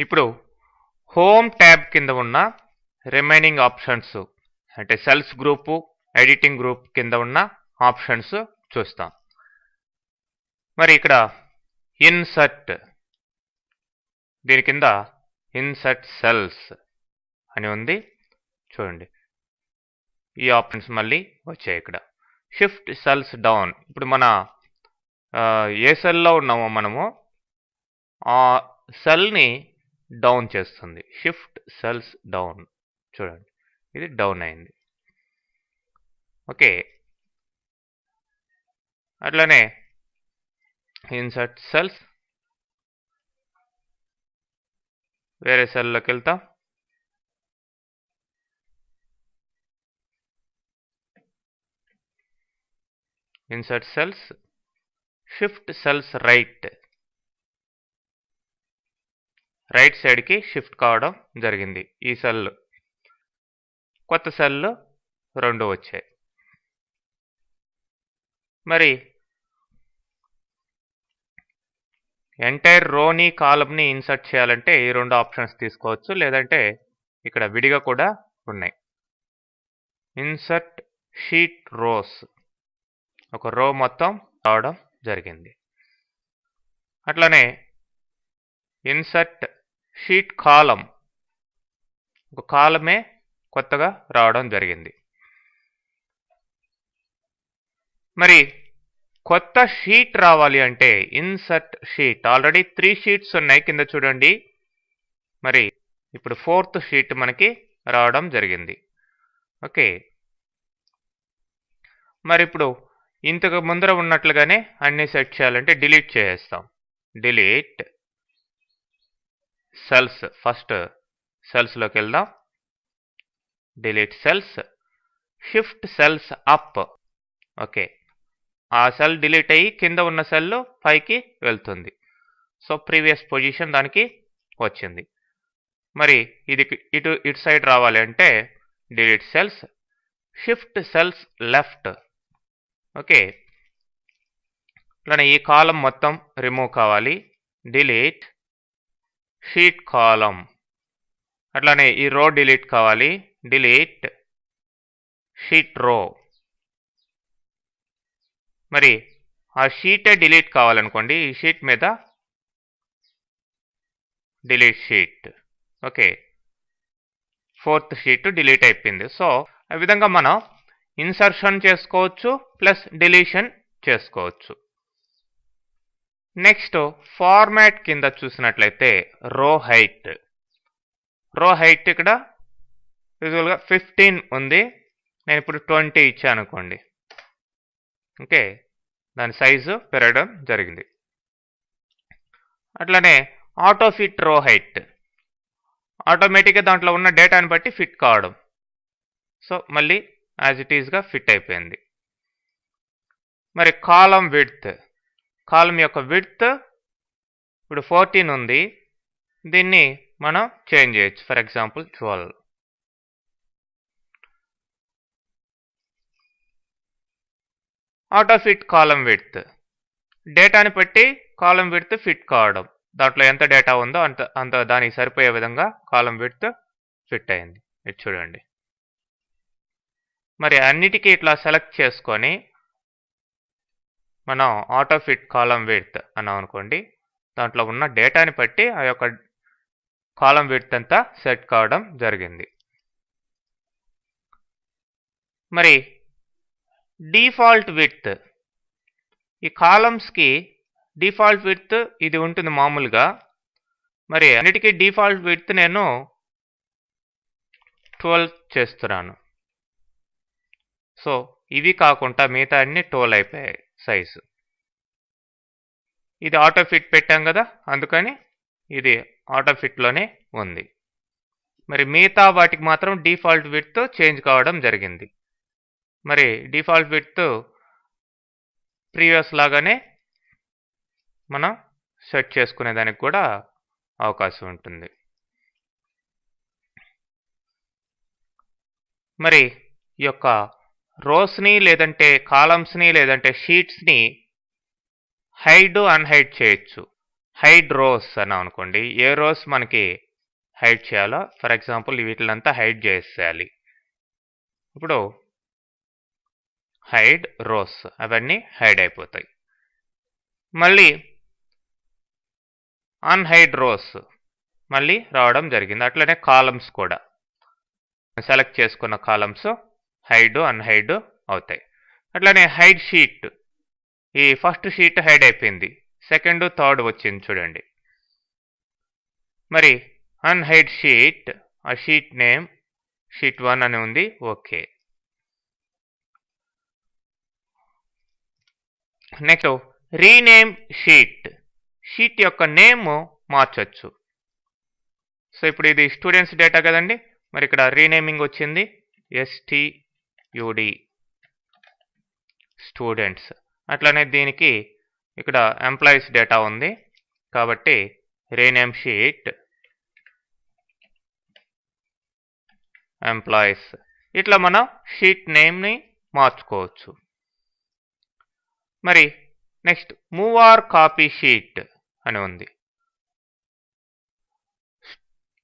ఇప్పుడు home tab కింద ఉన్న రిమైనింగ్ ఆప్షన్స్ అంటే సెల్స్ గ్రూపు, ఎడిటింగ్ గ్రూప్ కింద ఉన్న ఆప్షన్స్ చూస్తాం. మరి ఇక్కడ ఇన్సర్ట్, దీని కింద ఇన్సర్ట్ సెల్స్ అని ఉంది చూడండి. ఈ ఆప్షన్స్ మళ్ళీ వచ్చాయి. ఇక్కడ షిఫ్ట్ సెల్స్ డౌన్, ఇప్పుడు మన ఏ సెల్లో ఉన్నామో మనము ఆ సెల్ని డౌన్ చేస్తుంది. షిఫ్ట్ సెల్స్ డౌన్, చూడండి ఇది డౌన్ అయింది. ఓకే, అట్లానే ఇన్సర్ట్ సెల్స్, వేరే సెల్లోకి వెళ్తాం. Insert cells, shift cells right, right సైడ్కి షిఫ్ట్ కావడం జరిగింది. ఈ సెల్, కొత్త సెల్ 2 వచ్చాయి. మరి ఎంటైర్ రోని కాలమ్ని ఇన్సర్ట్ చేయాలంటే ఈ 2 ఆప్షన్స్ తీసుకోవచ్చు, లేదంటే ఇక్కడ విడిగా కూడా ఉన్నాయి. ఇన్సర్ట్ షీట్ రోస్, ఒక రో మొత్తం రావడం జరిగింది. అట్లానే ఇన్సర్ట్ షీట్ కాలం, ఒక కాలమే కొత్తగా రావడం జరిగింది. మరి కొత్త షీట్ రావాలి అంటే ఇన్సర్ట్ షీట్, ఆల్రెడీ 3 షీట్స్ ఉన్నాయి కింద చూడండి. మరి ఇప్పుడు 4th షీట్ మనకి రావడం జరిగింది. ఓకే, మరి ఇప్పుడు ఇంతకు ముందర ఉన్నట్లుగానే అన్ని సెట్ చేయాలంటే డిలీట్ చేసేస్తాం. డిలీట్ సెల్స్, ఫస్ట్ సెల్స్లోకి వెళ్దాం. Delete cells, shift cells up. Okay, ఆ సెల్ డిలీట్ అయ్యి కింద ఉన్న సెల్ పైకి వెళ్తుంది. సో ప్రీవియస్ పొజిషన్ దానికి వచ్చింది. మరి ఇది ఇటు సైడ్ రావాలి అంటే delete cells, shift cells left. Okay, అట్లానే ఈ కాలం మొత్తం రిమూవ్ కావాలి. డిలీట్ షీట్ కాలం. అట్లానే ఈ రో డిలీట్ కావాలి. డిలీట్ షీట్ రో. మరి ఆ షీటే డిలీట్ కావాలనుకోండి, ఈ షీట్ మీద delete sheet. Okay, 4th sheet delete అయిపోయింది. సో ఆ విధంగా మనం ఇన్సర్షన్ చేసుకోవచ్చు ప్లస్ డిలీషన్ చేసుకోవచ్చు. నెక్స్ట్ ఫార్మాట్ కింద చూసినట్లయితే రో హైట్. రో హైట్ ఇక్కడ యూజువల్గా 15 ఉంది, నేను ఇప్పుడు 20 ఇచ్చాను అనుకోండి. ఓకే, దాని సైజు పెరగడం జరిగింది. అట్లనే ఆటో ఫిట్ రో హైట్, ఆటోమేటిక్గా దాంట్లో ఉన్న డేటాని బట్టి ఫిట్ కావడం. సో మళ్ళీ యాజ్ ఇట్ ఈస్గా ఫిట్ అయిపోయింది. మరి కాలం విడ్త్, కాలం యొక్క విడ్త్ ఇప్పుడు 14 ఉంది, దీన్ని మనం చేంజ్ చేయొచ్చు. For example 12. Auto fit column width, డేటాని బట్టి కాలం విడ్త్ ఫిట్ కావడం, దాంట్లో ఎంత డేటా ఉందో అంత దానికి సరిపోయే విధంగా కాలం విడ్త్ ఫిట్ అయింది. ఇది చూడండి. మరి అన్నిటికీ ఇట్లా సెలెక్ట్ చేసుకొని మనం ఆటో ఫిట్ కాలం విడ్త్ అన్నాం అనుకోండి, దాంట్లో ఉన్న డేటాని బట్టి ఆ యొక్క కాలం విడ్త్ అంతా సెట్ కావడం జరిగింది. మరి డిఫాల్ట్ విడ్త్, ఈ కాలమ్స్కి డిఫాల్ట్ విడ్త్ ఇది ఉంటుంది మామూలుగా. మరి అన్నిటికీ డిఫాల్ట్ విడ్త్ నేను 12 చేస్తున్నాను. సో ఇవి కాకుండా మిగతా అన్ని 12 అయిపోయాయి సైజు. ఇది ఆటో ఫిట్ పెట్టాం కదా, అందుకని ఇది ఆటో ఫిట్లోనే ఉంది. మరి మిగతా వాటికి మాత్రం డిఫాల్ట్ విడ్త్ చేంజ్ కావడం జరిగింది. మరి డిఫాల్ట్ విడ్త్ ప్రీవియస్ లాగానే మనం సెట్ చేసుకునే దానికి కూడా అవకాశం ఉంటుంది. మరి ఈ యొక్క రోస్ని లేదంటే కాలమ్స్ని లేదంటే షీట్స్ని హైడ్ అన్హైడ్ చేయొచ్చు. హైడ్ రోస్ అన్నాం అనుకోండి, ఏ రోస్ మనకి హైడ్ చేయాలో, ఫర్ ఎగ్జాంపుల్ వీటిలంతా హైడ్ చేసేయాలి. ఇప్పుడు హైడ్ రోస్, అవన్నీ హైడ్ అయిపోతాయి. మళ్ళీ అన్హైడ్ రోస్ మళ్ళీ రావడం జరిగింది. అట్లనే కాలమ్స్ కూడా సెలెక్ట్ చేసుకున్న కాలమ్స్ హైడ్ అన్హైడ్ అవుతాయి. అట్లనే హైడ్ షీట్, ఈ ఫస్ట్ షీట్ హైడ్ అయిపోయింది, సెకండ్ థర్డ్ వచ్చింది చూడండి. మరి అన్హైడ్ షీట్, ఆ షీట్ నేమ్ షీట్ 1 అని ఉంది, okay. Next rename sheet, sheet యొక్క నేమ్ మార్చొచ్చు. సో ఇప్పుడు ఇది స్టూడెంట్స్ డేటా కదండి, మరి ఇక్కడ రీనేమింగ్ వచ్చింది, STUD స్టూడెంట్స్. అట్లనే దీనికి ఇక్కడ ఎంప్లాయీస్ డేటా ఉంది కాబట్టి రీనేమ్ షీట్ ఎంప్లాయీస్. ఇట్లా మనం షీట్ నేమ్ని మార్చుకోవచ్చు. మరి next move or copy sheet అని ఉంది.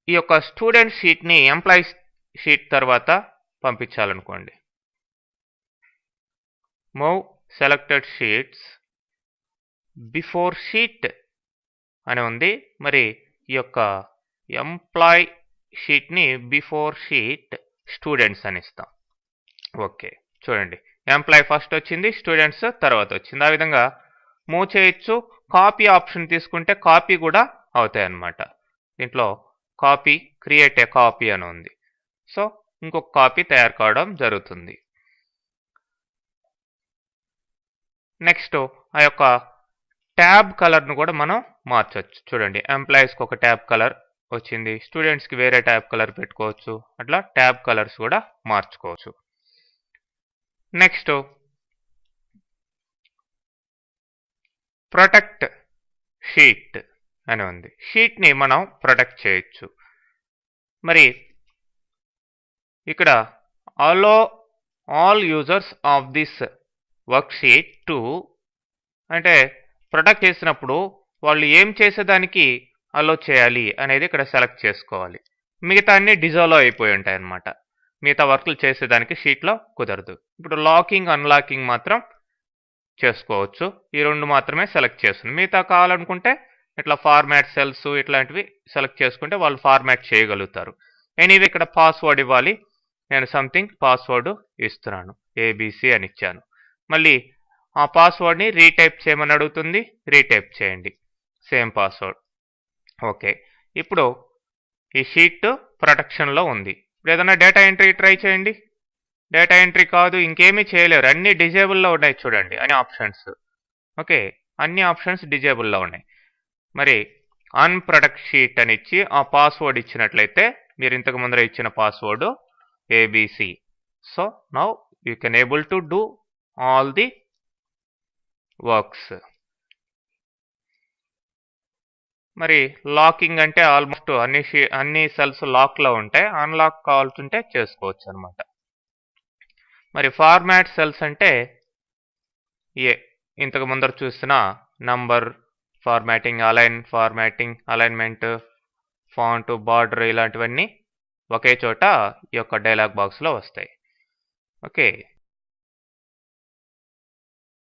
ఈ యొక్క స్టూడెంట్ షీట్ని ఎంప్లాయీస్ షీట్ తర్వాత పంపించాలనుకోండి, move selected sheets before sheet అని ఉంది. మరి ఈ యొక్క ఎంప్లాయ్ షీట్ని బిఫోర్ షీట్ స్టూడెంట్స్ అని ఇస్తాం. ఓకే, చూడండి ఎంప్లాయ్ ఫస్ట్ వచ్చింది, స్టూడెంట్స్ తర్వాత వచ్చింది. ఆ విధంగా మూవ్ చేయొచ్చు. కాపీ ఆప్షన్ తీసుకుంటే కాపీ కూడా అవుతాయి అన్నమాట. దీంట్లో కాపీ, క్రియేట్ ఏ కాపీ అని ఉంది. సో ఇంకొక కాపీ తయారు కావడం జరుగుతుంది. నెక్స్ట్ ఆ యొక్క ట్యాబ్ కలర్ను కూడా మనం మార్చవచ్చు. చూడండి ఎంప్లాయీస్కి ఒక ట్యాబ్ కలర్ వచ్చింది, స్టూడెంట్స్కి వేరే ట్యాబ్ కలర్ పెట్టుకోవచ్చు. అట్లా ట్యాబ్ కలర్స్ కూడా మార్చుకోవచ్చు. నెక్స్ట్ ప్రొటెక్ట్ షీట్ అని ఉంది. షీట్ని మనం ప్రొటెక్ట్ చేయొచ్చు. మరి ఇక్కడ allow all users of this worksheet to అంటే ప్రొటెక్ట్ చేసినప్పుడు వాళ్ళు ఏం చేసేదానికి అలో చేయాలి అనేది ఇక్కడ సెలెక్ట్ చేసుకోవాలి. మిగతా అన్ని డిజాల్వ్ అయిపోయి ఉంటాయి అన్నమాట. మిగతా వర్క్లు చేసేదానికి షీట్లో కుదరదు. ఇప్పుడు లాకింగ్ అన్లాకింగ్ మాత్రం చేసుకోవచ్చు. ఈ రెండు మాత్రమే సెలెక్ట్ చేస్తుంది. మిగతా కావాలనుకుంటే ఇట్లా ఫార్మాట్ సెల్స్ ఇట్లాంటివి సెలెక్ట్ చేసుకుంటే వాళ్ళు ఫార్మాట్ చేయగలుగుతారు. ఎనీవే ఇక్కడ పాస్వర్డ్ ఇవ్వాలి. నేను సంథింగ్ పాస్వర్డ్ ఇస్తున్నాను, ABC అని ఇచ్చాను. మళ్ళీ ఆ పాస్వర్డ్ని రీటైప్ చేయమని అడుగుతుంది, రీటైప్ చేయండి, సేమ్ పాస్వర్డ్. ఓకే, ఇప్పుడు ఈ షీట్ ప్రొటెక్షన్లో ఉంది. ఇప్పుడు ఏదైనా డేటా ఎంట్రీ ట్రై చేయండి. డేటా ఎంట్రీ కాదు, ఇంకేమీ చేయలేరు, అన్ని డిజేబుల్లో ఉన్నాయి చూడండి అన్ని ఆప్షన్స్. ఓకే, అన్ని ఆప్షన్స్ డిజేబుల్లో ఉన్నాయి. మరి అన్ప్రొటెక్ట్ షీట్ అని ఇచ్చి ఆ పాస్వర్డ్ ఇచ్చినట్లయితే మీరు ఇంతకు ముందర ఇచ్చిన password ABC. So now you can able to do all the works. మరి లాకింగ్ అంటే ఆల్మోస్ట్ అన్ని సెల్స్ లాక్లో ఉంటాయి, అన్లాక్ కావాల్సింటే చేసుకోవచ్చు అనమాట. మరి ఫార్మాట్ సెల్స్ అంటే ఇంతకు ముందర చూసిన number formatting, alignment, font, border ఇలాంటివన్నీ ఒకే చోట ఈ యొక్క డైలాగ్ బాక్స్లో వస్తాయి. ఓకే,